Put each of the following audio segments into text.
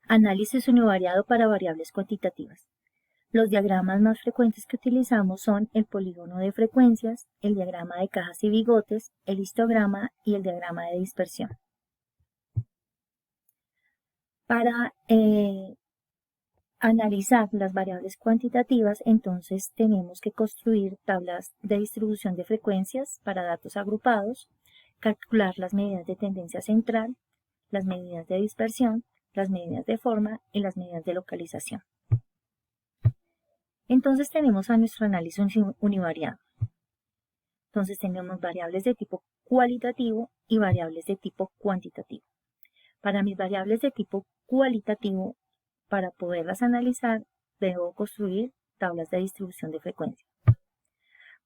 Análisis univariado para variables cuantitativas. Los diagramas más frecuentes que utilizamos son el polígono de frecuencias, el diagrama de cajas y bigotes, el histograma y el diagrama de dispersión. Para analizar las variables cuantitativas, entonces tenemos que construir tablas de distribución de frecuencias para datos agrupados, calcular las medidas de tendencia central, las medidas de dispersión, las medidas de forma y las medidas de localización. Entonces tenemos a nuestro análisis univariado. Entonces tenemos variables de tipo cualitativo y variables de tipo cuantitativo. Para mis variables de tipo cualitativo, para poderlas analizar, debo construir tablas de distribución de frecuencia.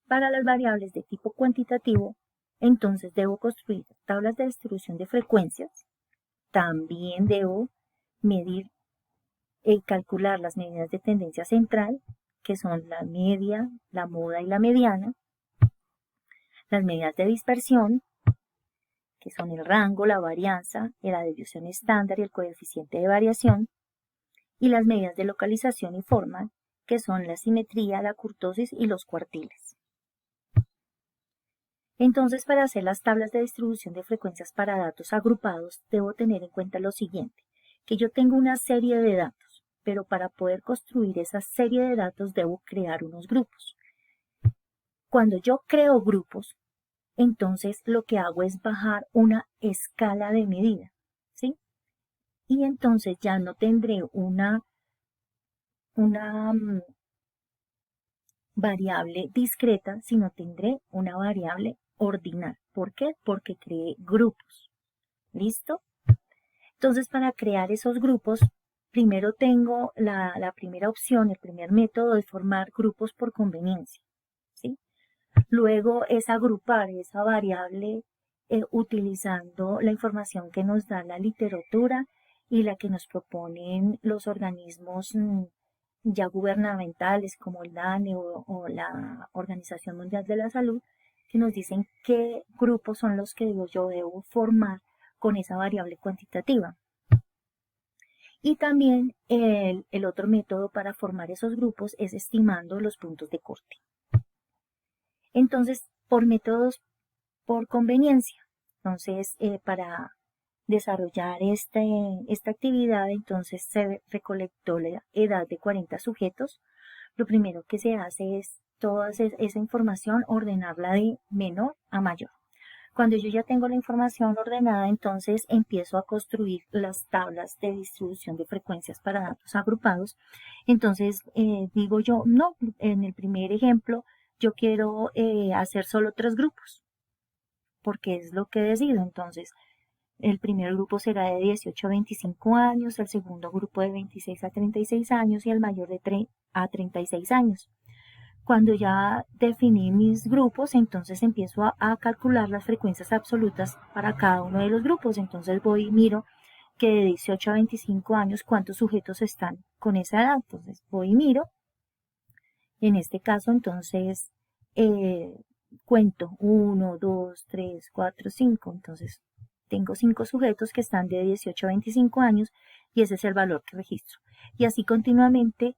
Para las variables de tipo cuantitativo, entonces debo construir tablas de distribución de frecuencias. También debo medir y calcular las medidas de tendencia central, que son la media, la moda y la mediana. Las medidas de dispersión, que son el rango, la varianza, la desviación estándar y el coeficiente de variación. Y las medidas de localización y forma, que son la simetría, la kurtosis y los cuartiles. Entonces, para hacer las tablas de distribución de frecuencias para datos agrupados, debo tener en cuenta lo siguiente, que yo tengo una serie de datos, pero para poder construir esa serie de datos debo crear unos grupos. Cuando yo creo grupos, entonces lo que hago es bajar una escala de medida, ¿sí? Y entonces ya no tendré una variable discreta, sino tendré una variable ordinal. ¿Por qué? Porque creé grupos. ¿Listo? Entonces, para crear esos grupos, primero tengo la primera opción, el primer método de formar grupos por conveniencia, ¿sí? Luego es agrupar esa variable utilizando la información que nos da la literatura y la que nos proponen los organismos ya gubernamentales como el DANE o la Organización Mundial de la Salud, que nos dicen qué grupos son los que yo debo formar con esa variable cuantitativa. Y también el otro método para formar esos grupos es estimando los puntos de corte. Entonces, por métodos por conveniencia. Entonces, para desarrollar esta actividad, entonces se recolectó la edad de 40 sujetos. Lo primero que se hace es toda esa información ordenarla de menor a mayor. Cuando yo ya tengo la información ordenada, entonces empiezo a construir las tablas de distribución de frecuencias para datos agrupados. Entonces digo yo, no, en el primer ejemplo yo quiero hacer solo 3 grupos, porque es lo que decido. Entonces, el primer grupo será de 18 a 25 años, el segundo grupo de 26 a 36 años y el mayor de 3 a 36 años. Cuando ya definí mis grupos, entonces empiezo a calcular las frecuencias absolutas para cada uno de los grupos. Entonces voy y miro que de 18 a 25 años cuántos sujetos están con esa edad. Entonces voy y miro. En este caso, entonces, cuento 1, 2, 3, 4, 5. Entonces, tengo 5 sujetos que están de 18 a 25 años y ese es el valor que registro. Y así continuamente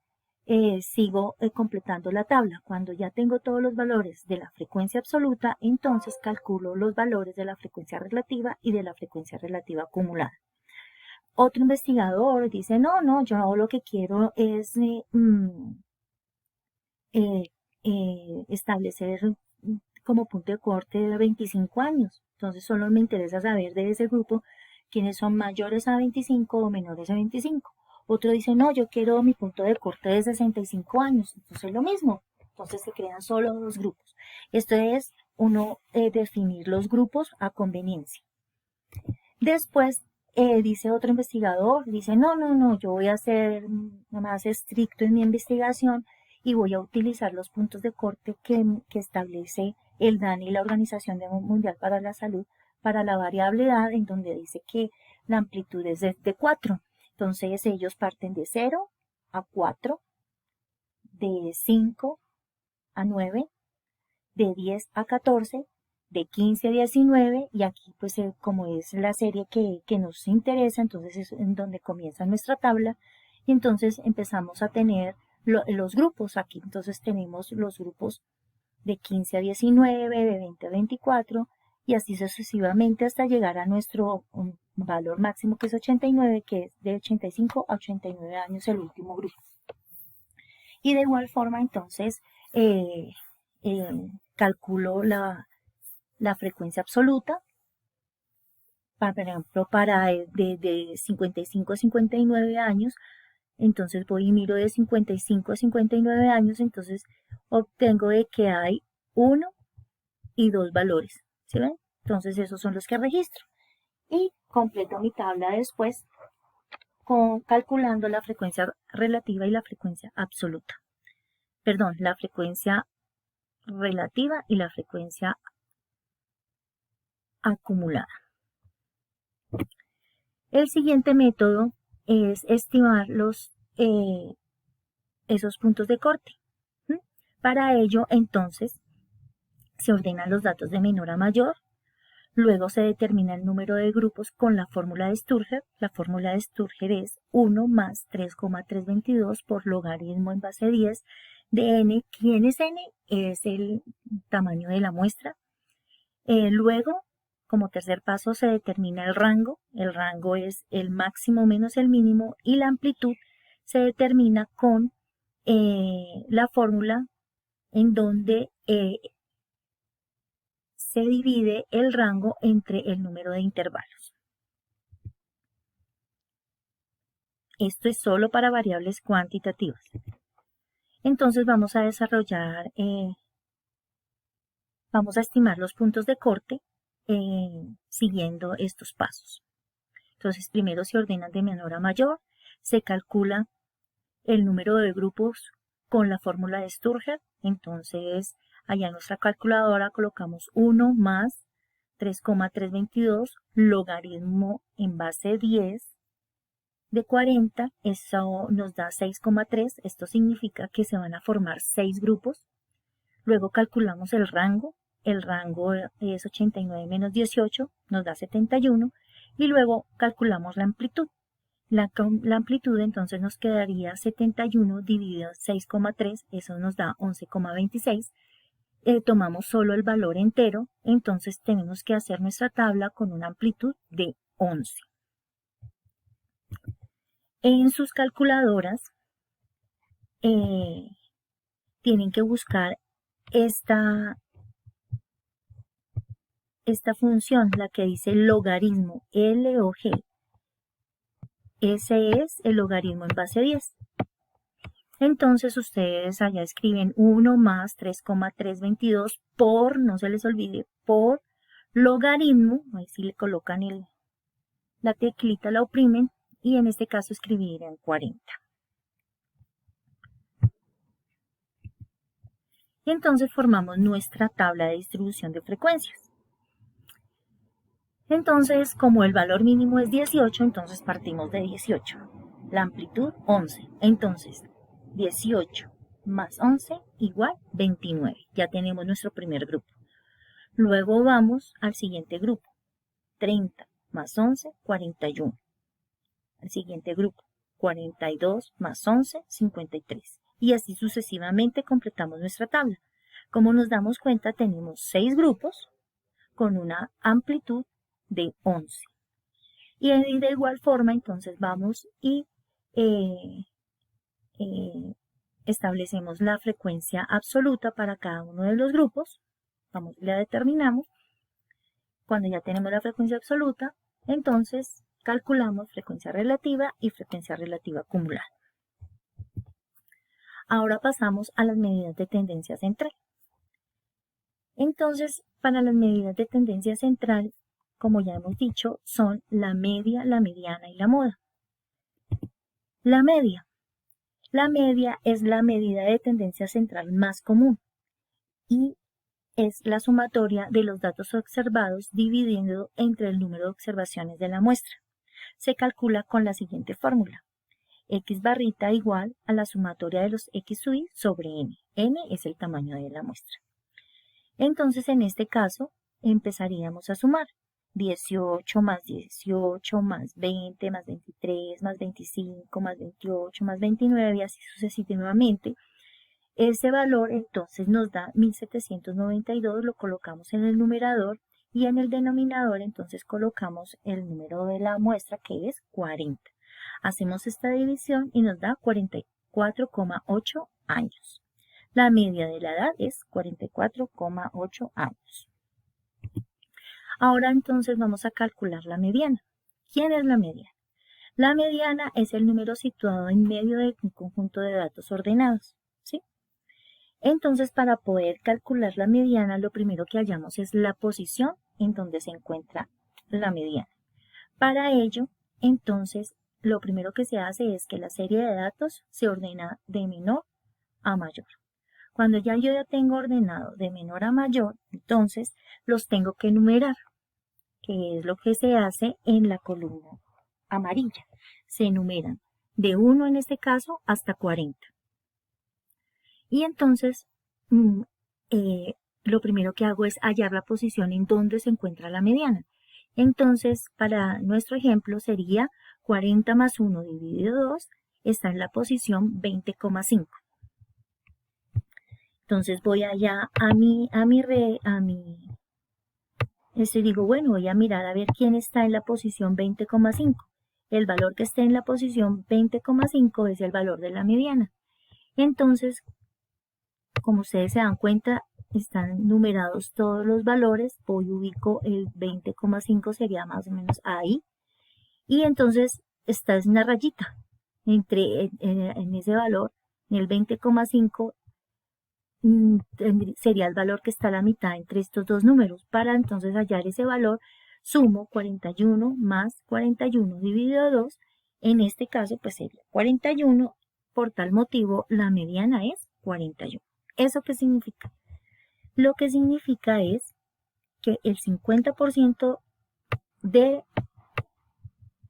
sigo completando la tabla. Cuando ya tengo todos los valores de la frecuencia absoluta, entonces calculo los valores de la frecuencia relativa y de la frecuencia relativa acumulada. Otro investigador dice, no, yo lo que quiero es establecer como punto de corte de 25 años. Entonces solo me interesa saber de ese grupo quiénes son mayores a 25 o menores a 25. Otro dice, no, yo quiero mi punto de corte de 65 años. Entonces es lo mismo. Entonces se crean solo 2 grupos. Esto es uno definir los grupos a conveniencia. Después dice otro investigador, dice, no, yo voy a ser más estricto en mi investigación y voy a utilizar los puntos de corte que establece el DANE y la Organización Mundial para la Salud para la variable edad, en donde dice que la amplitud es de 4. Entonces ellos parten de 0 a 4, de 5 a 9, de 10 a 14, de 15 a 19, y aquí pues como es la serie que nos interesa, entonces es en donde comienza nuestra tabla, y entonces empezamos a tener los grupos aquí. Entonces tenemos los grupos de 15 a 19, de 20 a 24, y así sucesivamente hasta llegar a nuestro valor máximo, que es 89, que es de 85 a 89 años el último grupo. Y de igual forma entonces calculo la frecuencia absoluta. Por ejemplo, para de 55 a 59 años, entonces voy y miro de 55 a 59 años, entonces obtengo de que hay 1 y 2 valores, ¿sí ven? Entonces esos son los que registro. Y completo mi tabla después calculando la frecuencia relativa y la frecuencia absoluta. Perdón, la frecuencia relativa y la frecuencia acumulada. El siguiente método es estimar esos puntos de corte. Para ello, entonces, se ordenan los datos de menor a mayor, luego se determina el número de grupos con la fórmula de Sturger. La fórmula de Sturger es 1 más 3,322 por logaritmo en base 10 de n. ¿Quién es n? Es el tamaño de la muestra. Luego, como tercer paso, se determina el rango. El rango es el máximo menos el mínimo, y la amplitud se determina con la fórmula en donde se divide el rango entre el número de intervalos. Esto es solo para variables cuantitativas. Entonces vamos a desarrollar, vamos a estimar los puntos de corte siguiendo estos pasos. Entonces primero se ordenan de menor a mayor, se calcula el número de grupos con la fórmula de Sturger. Entonces allá en nuestra calculadora colocamos 1 más 3,322 logaritmo en base 10 de 40, eso nos da 6,3, esto significa que se van a formar 6 grupos. Luego calculamos el rango es 89 menos 18, nos da 71, y luego calculamos la amplitud. La amplitud entonces nos quedaría 71 dividido 6,3, eso nos da 11,26. Tomamos solo el valor entero, entonces tenemos que hacer nuestra tabla con una amplitud de 11. En sus calculadoras tienen que buscar esta función, la que dice logaritmo, LOG. Ese es el logaritmo en base 10. Entonces ustedes allá escriben 1 más 3,322 por, no se les olvide, por logaritmo. Ahí sí le colocan la teclita, la oprimen, y en este caso escribirán 40. Y entonces formamos nuestra tabla de distribución de frecuencias. Entonces, como el valor mínimo es 18, entonces partimos de 18. La amplitud 11. Entonces, 18 más 11 igual 29. Ya tenemos nuestro primer grupo. Luego vamos al siguiente grupo. 30 más 11, 41. Al siguiente grupo. 42 más 11, 53. Y así sucesivamente completamos nuestra tabla. Como nos damos cuenta, tenemos 6 grupos con una amplitud de 11. Y de igual forma, entonces vamos y establecemos la frecuencia absoluta para cada uno de los grupos. Vamos, la determinamos. Cuando ya tenemos la frecuencia absoluta, entonces calculamos frecuencia relativa y frecuencia relativa acumulada. Ahora pasamos a las medidas de tendencia central. Entonces, para las medidas de tendencia central, como ya hemos dicho, son la media, la mediana y la moda. La media. La media es la medida de tendencia central más común y es la sumatoria de los datos observados dividiendo entre el número de observaciones de la muestra. Se calcula con la siguiente fórmula. X barrita igual a la sumatoria de los X sub i sobre N. N es el tamaño de la muestra. Entonces, en este caso, empezaríamos a sumar. 18 más 18 más 20 más 23 más 25 más 28 más 29 y así sucesivamente. Ese valor entonces nos da 1792, lo colocamos en el numerador y en el denominador entonces colocamos el número de la muestra que es 40. Hacemos esta división y nos da 44,8 años. La media de la edad es 44,8 años. Ahora entonces vamos a calcular la mediana. ¿Quién es la mediana? La mediana es el número situado en medio de un conjunto de datos ordenados, ¿sí? Entonces, para poder calcular la mediana, lo primero que hallamos es la posición en donde se encuentra la mediana. Para ello, entonces, lo primero que se hace es que la serie de datos se ordena de menor a mayor. Cuando yo ya tengo ordenado de menor a mayor, entonces los tengo que numerar, que es lo que se hace en la columna amarilla. Se enumeran de 1 en este caso hasta 40. Y entonces lo primero que hago es hallar la posición en donde se encuentra la mediana. Entonces, para nuestro ejemplo sería 40 más 1 dividido 2 está en la posición 20,5. Entonces voy allá digo, bueno, voy a mirar a ver quién está en la posición 20,5. El valor que esté en la posición 20,5 es el valor de la mediana. Entonces, como ustedes se dan cuenta, están numerados todos los valores. Voy ubico el 20,5 sería más o menos ahí. Y entonces esta es una rayita en ese valor, en el 20,5 sería el valor que está a la mitad entre estos dos números. Para entonces hallar ese valor, sumo 41 más 41 dividido 2. En este caso, pues sería 41. Por tal motivo, la mediana es 41. ¿Eso qué significa? Lo que significa es que el 50% de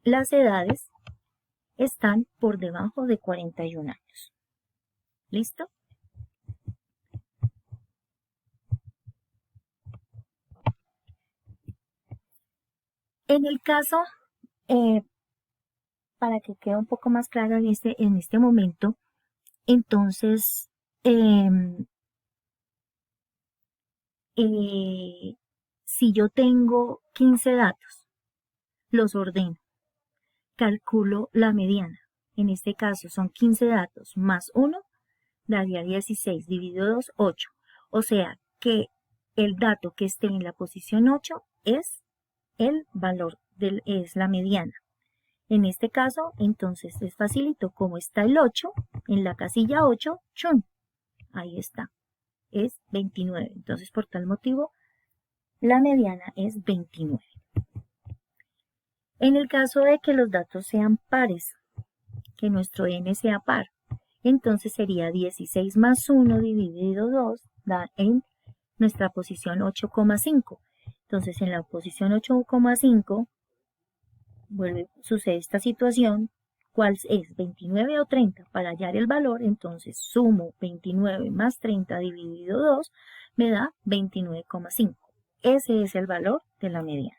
las edades están por debajo de 41 años. ¿Listo? En el caso, para que quede un poco más claro en este momento, entonces, si yo tengo 15 datos, los ordeno, calculo la mediana. En este caso son 15 datos más 1, daría 16, dividido 2, 8. O sea que el dato que esté en la posición 8 es el valor, es la mediana. En este caso, entonces es facilito, como está el 8, en la casilla 8, ¡chum! Ahí está, es 29. Entonces, por tal motivo, la mediana es 29. En el caso de que los datos sean pares, que nuestro n sea par, entonces sería 16 más 1 dividido 2, da en nuestra posición 8,5. Entonces, en la posición 8,5, sucede esta situación, ¿cuál es? 29 o 30. Para hallar el valor, entonces sumo 29 más 30 dividido 2, me da 29,5. Ese es el valor de la mediana.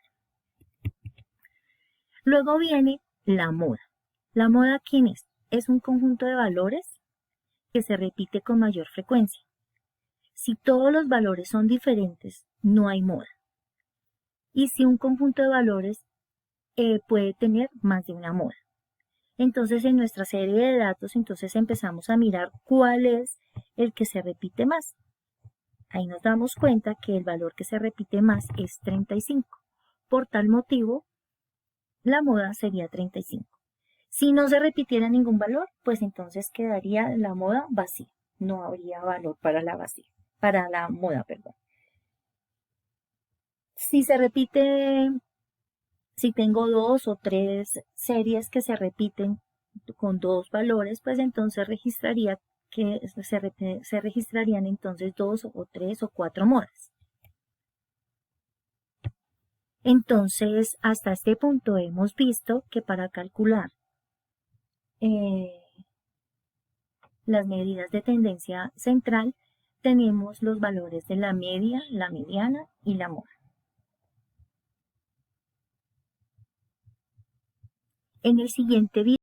Luego viene la moda. ¿La moda quién es? Es un conjunto de valores que se repite con mayor frecuencia. Si todos los valores son diferentes, no hay moda. Y si un conjunto de valores puede tener más de una moda. Entonces, en nuestra serie de datos, entonces empezamos a mirar cuál es el que se repite más. Ahí nos damos cuenta que el valor que se repite más es 35. Por tal motivo, la moda sería 35. Si no se repitiera ningún valor, pues entonces quedaría la moda vacía. No habría valor para la moda, perdón. Si se repite, si tengo 2 o 3 series que se repiten con 2 valores, pues entonces registraría que se registrarían entonces 2 o 3 o 4 modas. Entonces, hasta este punto hemos visto que para calcular las medidas de tendencia central tenemos los valores de la media, la mediana y la moda. En el siguiente video